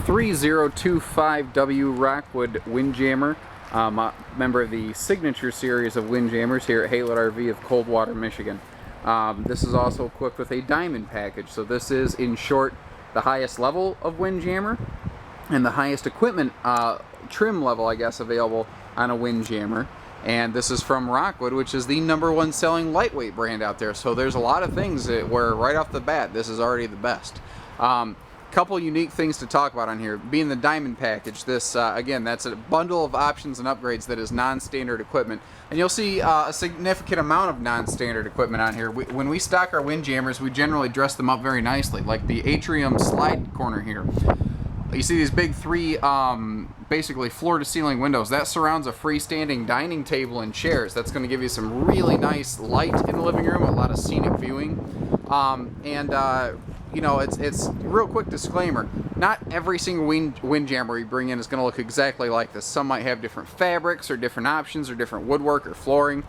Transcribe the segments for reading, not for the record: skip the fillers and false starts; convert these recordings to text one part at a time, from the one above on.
3025W Rockwood Windjammer, a member of the signature series of Windjammers here at Haylett RV of Coldwater, Michigan. This is also equipped with a diamond package, so this is, in short, the highest level of Windjammer and the highest equipment trim level, I guess, available on a Windjammer. And this is from Rockwood, which is the #1 selling lightweight brand out there. So there's a lot of things that where right off the bat, this is already the best. Couple unique things to talk about on here. Being the diamond package, this again, that's a bundle of options and upgrades that is non-standard equipment. And you'll see a significant amount of non-standard equipment on here. When we stock our Windjammers, we generally dress them up very nicely, like the atrium slide corner here. You see these big three, basically floor-to-ceiling windows. That surrounds a freestanding dining table and chairs. That's going to give you some really nice light in the living room, a lot of scenic viewing. You know, it's real quick disclaimer. Not every single Windjammer you bring in is going to look exactly like this. Some might have different fabrics or different options or different woodwork or flooring.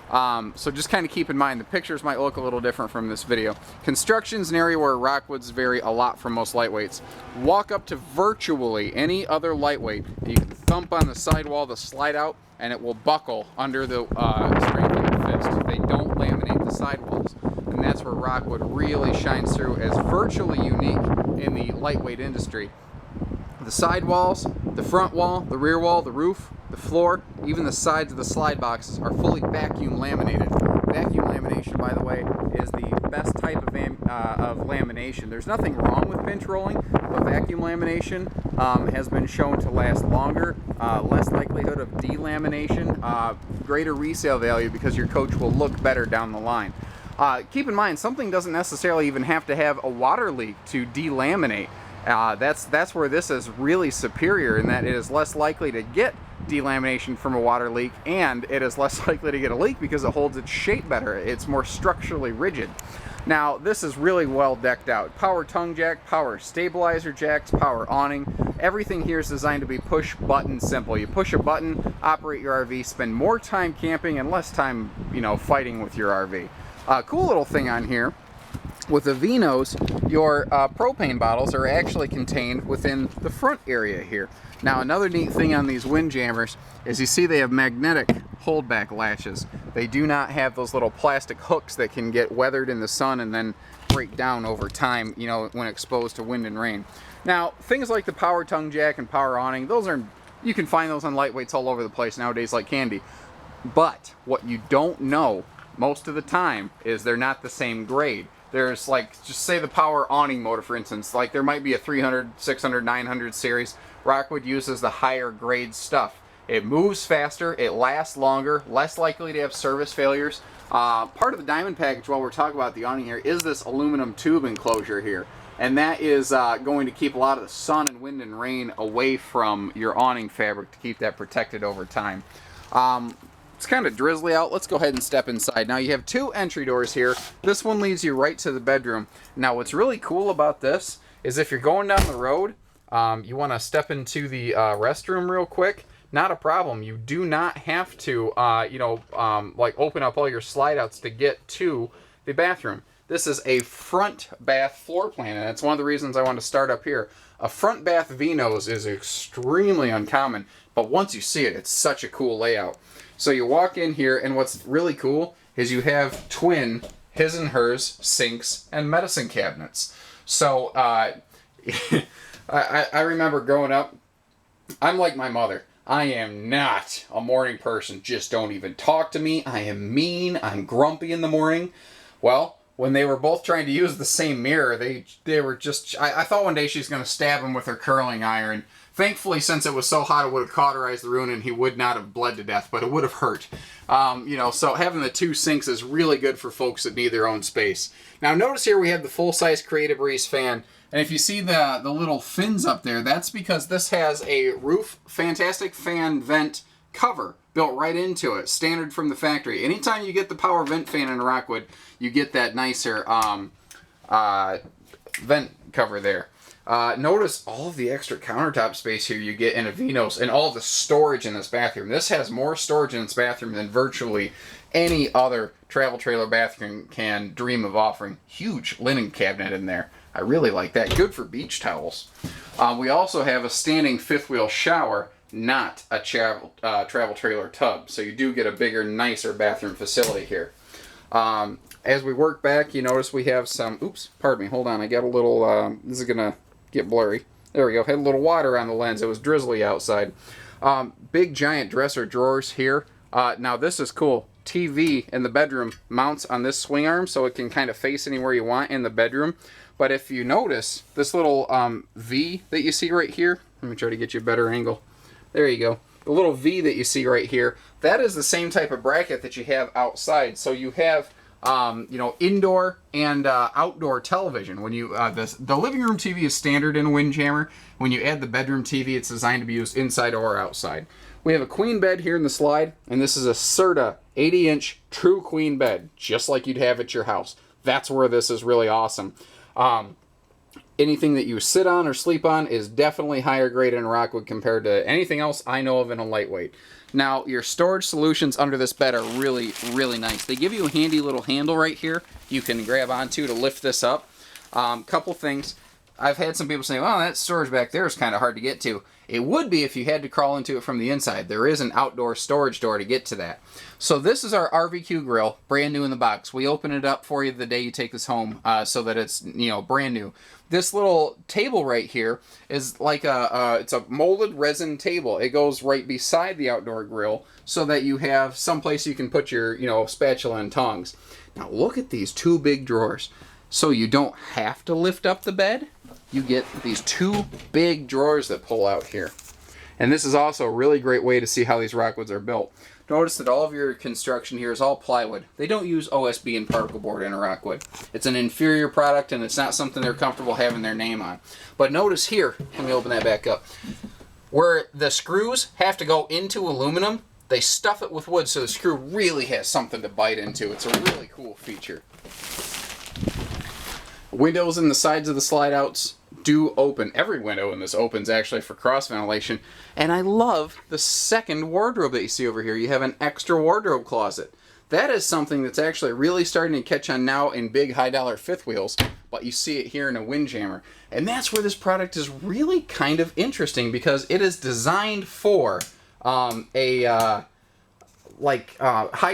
So just kind of keep in mind the pictures might look a little different from this video. Construction's an area where Rockwoods vary a lot from most lightweights. Walk up to virtually any other lightweight, and you can thump on the sidewall to slide out, and it will buckle under the strength of your fist. They don't laminate the sidewalls, and that's where Rockwood really shines through as virtually unique in the lightweight industry. The sidewalls, the front wall, the rear wall, the roof, the floor, even the sides of the slide boxes are fully vacuum laminated. Vacuum lamination, by the way, is the best type of lamination. There's nothing wrong with pinch rolling, but vacuum lamination has been shown to last longer, less likelihood of delamination, greater resale value because your coach will look better down the line. Keep in mind, something doesn't necessarily even have to have a water leak to delaminate. That's where this is really superior, in that it is less likely to get delamination from a water leak, and it is less likely to get a leak because it holds its shape better. It's more structurally rigid. Now, this is really well decked out. Power tongue jack, power stabilizer jacks, power awning. Everything here is designed to be push button simple. You push a button, operate your RV, spend more time camping and less time, you know, fighting with your RV. Cool little thing on here. With the Vinos, your propane bottles are actually contained within the front area here. Now, another neat thing on these Windjammers is you see they have magnetic holdback latches. They do not have those little plastic hooks that can get weathered in the sun and then break down over time, you know, when exposed to wind and rain. Now, things like the power tongue jack and power awning, those are, you can find those on lightweights all over the place nowadays like candy. But what you don't know most of the time is they're not the same grade. There's, like, just say the power awning motor, for instance. Like, there might be a 300, 600, 900 series. Rockwood uses the higher grade stuff. It moves faster, it lasts longer, less likely to have service failures. Part of the diamond package, while we're talking about the awning here, is this aluminum tube enclosure here. And that is going to keep a lot of the sun and wind and rain away from your awning fabric to keep that protected over time. It's kind of drizzly out. Let's go ahead and step inside. Now, you have two entry doors here. This one leads you right to the bedroom. Now, what's really cool about this is if you're going down the road, you want to step into the restroom real quick, not a problem. You do not have to, like open up all your slide outs to get to the bathroom. This is a front bath floor plan, and that's one of the reasons I want to start up here. A front bath V-nose is extremely uncommon, but once you see it, it's such a cool layout. So you walk in here, and what's really cool is you have twin his and hers sinks and medicine cabinets. So I remember growing up, I'm like my mother. I am not a morning person. Just don't even talk to me. I am mean. I'm grumpy in the morning. Well, when they were both trying to use the same mirror, they were just... I thought one day she's going to stab him with her curling iron. Thankfully, since it was so hot, it would have cauterized the wound and he would not have bled to death, but it would have hurt. You know, so having the two sinks is really good for folks that need their own space. Now, notice here we have the full-size Creative Breeze fan. And if you see the little fins up there, that's because this has a roof fantastic fan vent cover built right into it, standard from the factory. Anytime you get the power vent fan in a Rockwood, you get that nicer vent cover there. Notice all of the extra countertop space here you get in a Vinos and all the storage in this bathroom. This has more storage in its bathroom than virtually any other travel trailer bathroom can dream of offering. Huge linen cabinet in there. I really like that. Good for beach towels. We also have a standing fifth wheel shower, not a travel trailer tub. So you do get a bigger, nicer bathroom facility here. As we work back, you notice we have some, oops, pardon me, hold on, I got a little, this is going to get blurry. There we go, had a little water on the lens. It was drizzly outside. Big giant dresser drawers here. Now this is cool. TV in the bedroom mounts on this swing arm so it can kind of face anywhere you want in the bedroom. But if you notice this little V that you see right here, let me try to get you a better angle. There you go. The little V that you see right here, that is the same type of bracket that you have outside. So you have you know, indoor and outdoor television. When you the living room TV is standard in Windjammer. When you add the bedroom TV, it's designed to be used inside or outside. We have a queen bed here in the slide, and this is a Serta 80-inch true queen bed, just like you'd have at your house. That's where this is really awesome. Anything that you sit on or sleep on is definitely higher grade in Rockwood compared to anything else I know of in a lightweight. Now, your storage solutions under this bed are really, really nice. They give you a handy little handle right here you can grab onto to lift this up. Couple things. I've had some people say, well, that storage back there is kind of hard to get to. It would be if you had to crawl into it from the inside. There is an outdoor storage door to get to that. So this is our RVQ grill, brand new in the box. We open it up for you the day you take this home so that it's, you know, brand new. This little table right here is like it's a molded resin table. It goes right beside the outdoor grill so that you have someplace you can put your, you know, spatula and tongs. Now look at these two big drawers. So you don't have to lift up the bed. You get these two big drawers that pull out here. And this is also a really great way to see how these Rockwoods are built. Notice that all of your construction here is all plywood. They don't use OSB and particle board in a Rockwood. It's an inferior product and it's not something they're comfortable having their name on. But notice here, let me open that back up, where the screws have to go into aluminum, they stuff it with wood so the screw really has something to bite into. It's a really cool feature. Windows in the sides of the slide outs do open. Every window in this opens actually for cross ventilation. And I love the second wardrobe that you see over here. You have an extra wardrobe closet. That is something that's actually really starting to catch on now in big high dollar fifth wheels, but you see it here in a Windjammer. And that's where this product is really kind of interesting because it is designed for high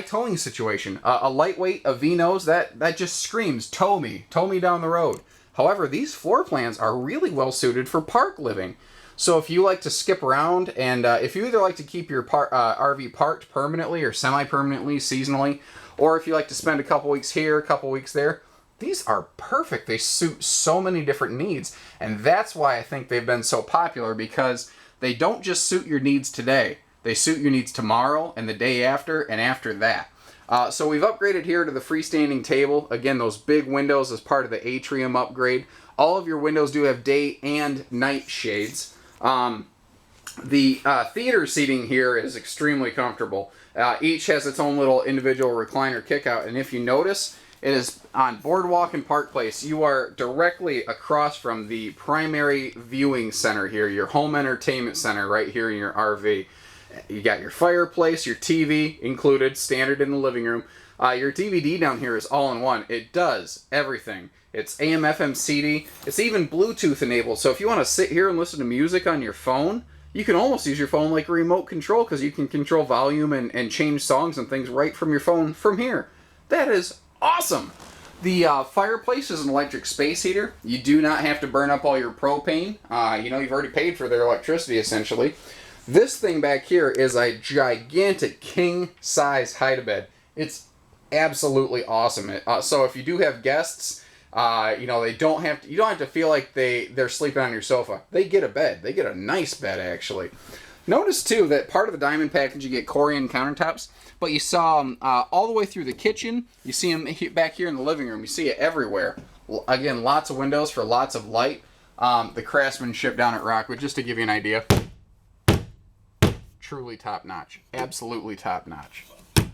towing situation. A lightweight, a V-nose, that just screams, tow me down the road. However, these floor plans are really well suited for park living. So if you like to skip around and if you either like to keep your RV parked permanently or semi-permanently, seasonally, or if you like to spend a couple weeks here, a couple weeks there, these are perfect. They suit so many different needs. And that's why I think they've been so popular, because they don't just suit your needs today. They suit your needs tomorrow and the day after and after that. So we've upgraded here to the freestanding table. Again, those big windows as part of the atrium upgrade. All of your windows do have day and night shades. The theater seating here is extremely comfortable. Each has its own little individual recliner kickout, and if you notice, it is on Boardwalk and Park Place. You are directly across from the primary viewing center here, your home entertainment center right here in your RV. You got your fireplace, your TV included, standard in the living room. Your DVD down here is all-in-one. It does everything. It's AM, FM, CD. It's even Bluetooth enabled. So if you want to sit here and listen to music on your phone, you can almost use your phone like a remote control, because you can control volume and change songs and things right from your phone from here. That is awesome. The fireplace is an electric space heater. You do not have to burn up all your propane. You know, you've already paid for their electricity, essentially. This thing back here is a gigantic king-size hide-a-bed. It's absolutely awesome. So if you do have guests, you know, you don't have to feel like they're sleeping on your sofa. They get a bed. They get a nice bed, actually. Notice, too, that part of the diamond package, you get Corian countertops, but you saw them all the way through the kitchen. You see them back here in the living room. You see it everywhere. Again, lots of windows for lots of light. The craftsmanship down at Rockwood, just to give you an idea. Truly top-notch. Absolutely top-notch.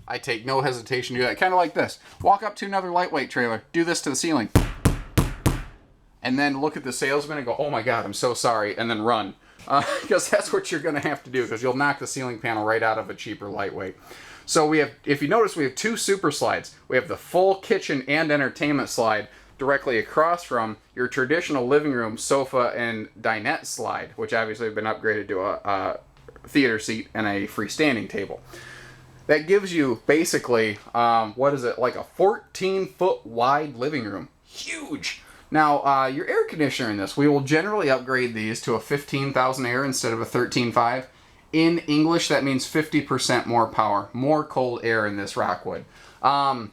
I take no hesitation to do that. Kind of like this. Walk up to another lightweight trailer. Do this to the ceiling. And then look at the salesman and go, oh my God, I'm so sorry. And then run. Because that's what you're going to have to do, because you'll knock the ceiling panel right out of a cheaper lightweight. So we have, if you notice, we have two super slides. We have the full kitchen and entertainment slide. directly across from your traditional living room sofa and dinette slide, which obviously have been upgraded to a theater seat and a freestanding table. That gives you basically, what is it, like a 14-foot wide living room. Huge! Now, your air conditioner in this, we will generally upgrade these to a 15,000 air instead of a 13.5. In English, that means 50% more power, more cold air in this Rockwood. The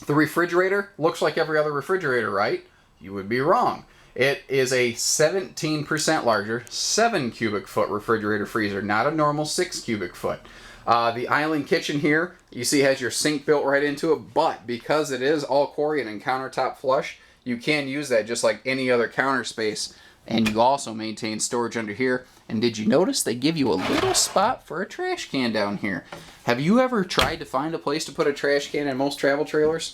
refrigerator looks like every other refrigerator, right? You would be wrong. It is a 17% larger, 7 cubic foot refrigerator freezer, not a normal 6 cubic foot. The island kitchen here, you see, has your sink built right into it, but because it is all Corian and countertop flush, you can use that just like any other counter space. And you also maintain storage under here. And did you notice they give you a little spot for a trash can down here? Have you ever tried to find a place to put a trash can in most travel trailers?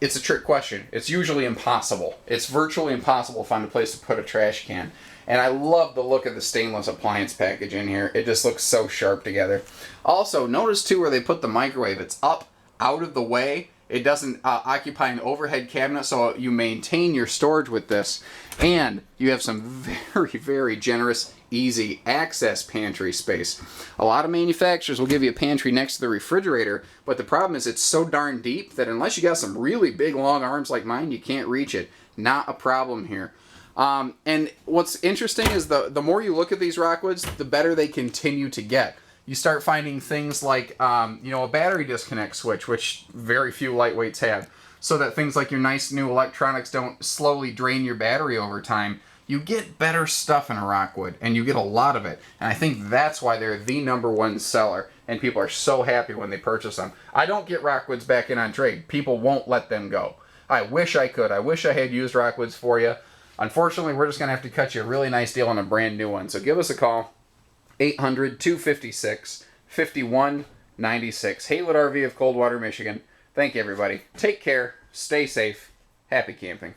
It's a trick question. It's usually impossible. It's virtually impossible to find a place to put a trash can. And I love the look of the stainless appliance package in here. It just looks so sharp together. Also, notice too where they put the microwave. It's up, out of the way. It doesn't occupy an overhead cabinet, so you maintain your storage with this. And you have some very, very generous, easy access pantry space. A lot of manufacturers will give you a pantry next to the refrigerator, but the problem is it's so darn deep that unless you got some really big, long arms like mine, you can't reach it. Not a problem here. And what's interesting is the more you look at these Rockwoods, the better they continue to get. You start finding things like, a battery disconnect switch, which very few lightweights have, so that things like your nice new electronics don't slowly drain your battery over time. You get better stuff in a Rockwood, and you get a lot of it. And I think that's why they're the #1 seller, and people are so happy when they purchase them. I don't get Rockwoods back in on trade. People won't let them go. I wish I could. I wish I had used Rockwoods for you. Unfortunately, we're just going to have to cut you a really nice deal on a brand new one. So give us a call. 800-256-5196. Haylett RV of Coldwater, Michigan. Thank you, everybody. Take care. Stay safe. Happy camping.